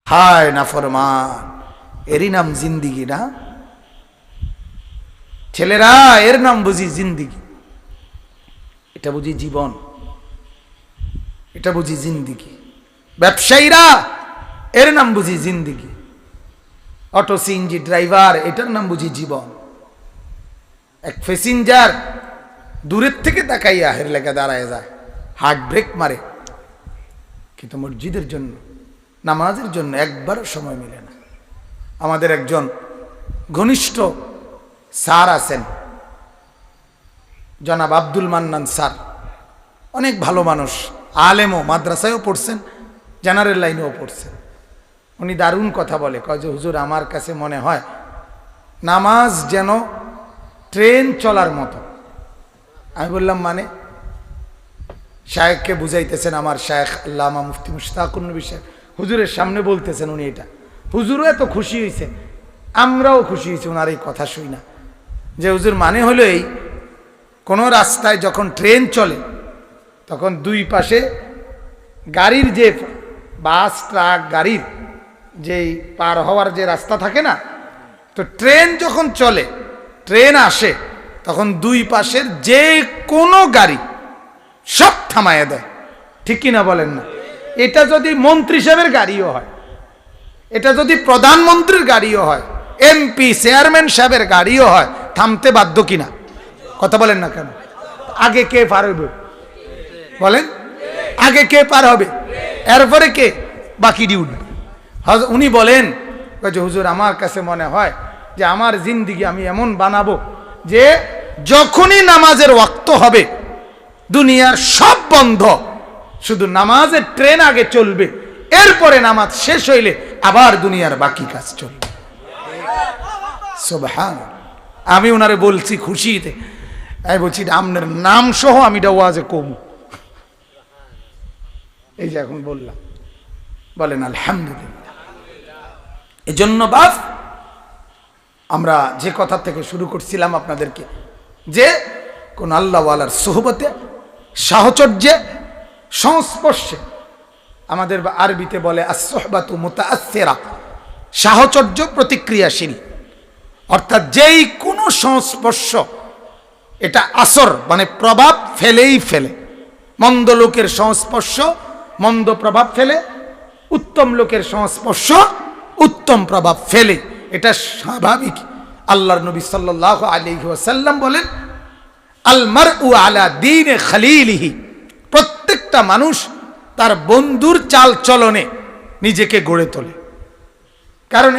হায় নাফরমান, এরই নাম জিন্দিগি না ছেলেরা? এর নাম বুঝি জিন্দিগি? এটা বুঝি জীবন? এটা বুঝি জিন্দিগি? ব্যবসায়ীরা, এর নাম বুঝি জিন্দিগি? অটো সিএনজি ড্রাইভার, এটার নাম বুঝি জীবন? এক প্যাসেঞ্জার দূরের থেকে তাকাইয়া হের লেগে দাঁড়ায় যায়, হার্ট ব্রেক মারে, কিন্তু মসজিদের জন্য, নামাজের জন্য একবারও সময় মিলে না। আমাদের একজন ঘনিষ্ঠ স্যার আছেন, জনাব আব্দুল মান্নান স্যার, অনেক ভালো মানুষ, আলেমও, মাদ্রাসায়ও পড়ছেন, জেনারেল লাইনেও পড়ছেন। উনি দারুণ কথা বলে, কয় যে হুজুর আমার কাছে মনে হয় নামাজ যেন ট্রেন চলার মতো। আমি বললাম মানে? শায়েখকে বুঝাইতেছেন, আমার শায়েখ আল্লামা মুফতি মুশতাকুর নবী সাহেব হুজুরের সামনে বলতেছেন উনি এটা। হুজুরও এত খুশি হয়েছে, আমরাও খুশি হয়েছি ওনার এই কথা শুই না, যে হুজুর মানে হলো এই, কোনো রাস্তায় যখন ট্রেন চলে তখন দুই পাশে গাড়ির যে বাস ট্রাক গাড়ির যেই পার হওয়ার যে রাস্তা থাকে না, তো ট্রেন যখন চলে, ট্রেন আসে, তখন দুই পাশের যে কোনো গাড়ি সব থামাইয়া দেয়। ঠিক কিনা বলেন না? এটা যদি মন্ত্রী সাহেবের গাড়িও হয়, এটা যদি প্রধানমন্ত্রীর গাড়িও হয়, এমপি চেয়ারম্যান সাহেবের গাড়িও হয়, থামতে বাধ্য কিনা? কথা বলেন না কেন? আগে কে পার হবে বলেন? আগে কে পার হবে, এরপরে কে বাকি উঠবে? উনি বলেন যে হুজুর আমার কাছে মনে হয় যে আমার জিন্দিগি আমি এমন বানাবো যে যখনই নামাজের ওয়াক্ত হবে দুনিয়ার সব বন্ধ, শুধু নামাজের ট্রেন আগে চলবে, এরপরে নামাজ শেষ হইলে আবার দুনিয়ার বাকি কাজ চলবে। সুবহানাল্লাহ। আমি ওনারে বলছি খুশিতে, আমি বলছি আপনার নাম সহ আমি এটা ওয়াজে কম, এই যে এখন বললাম, বলেন আলহামদুলিল্লাহ। এজন্য বাপ, আমরা যে কথা থেকে শুরু করছিলাম আপনাদেরকে, যে কোন আল্লাহওয়ালার সোহবতে, সাহচর্যে, সংস্পর্শে, আমাদের আরবিতে বলে as-suhbatu muta'assira, সাহচর্য প্রতিক্রিয়াশীল, অর্থাৎ যেই কোনো সংস্পর্শ এটা আসর মানে প্রভাব ফেলেই ফেলে। মন্দ লোকের সংস্পর্শ মন্দ প্রভাব ফেলে, উত্তম লোকের সংস্পর্শ উত্তম প্রভাব ফেলে, এটা স্বাভাবিক। আল্লাহর নবী সাল্লাল্লাহু আলাইহি ওয়াসাল্লাম বলেন, আল মারউ আলা দীনে খলিলিহি, প্রত্যেকটা মানুষ তার বন্ধুর চাল চলনে নিজেকে গড়ে তোলে। কারণ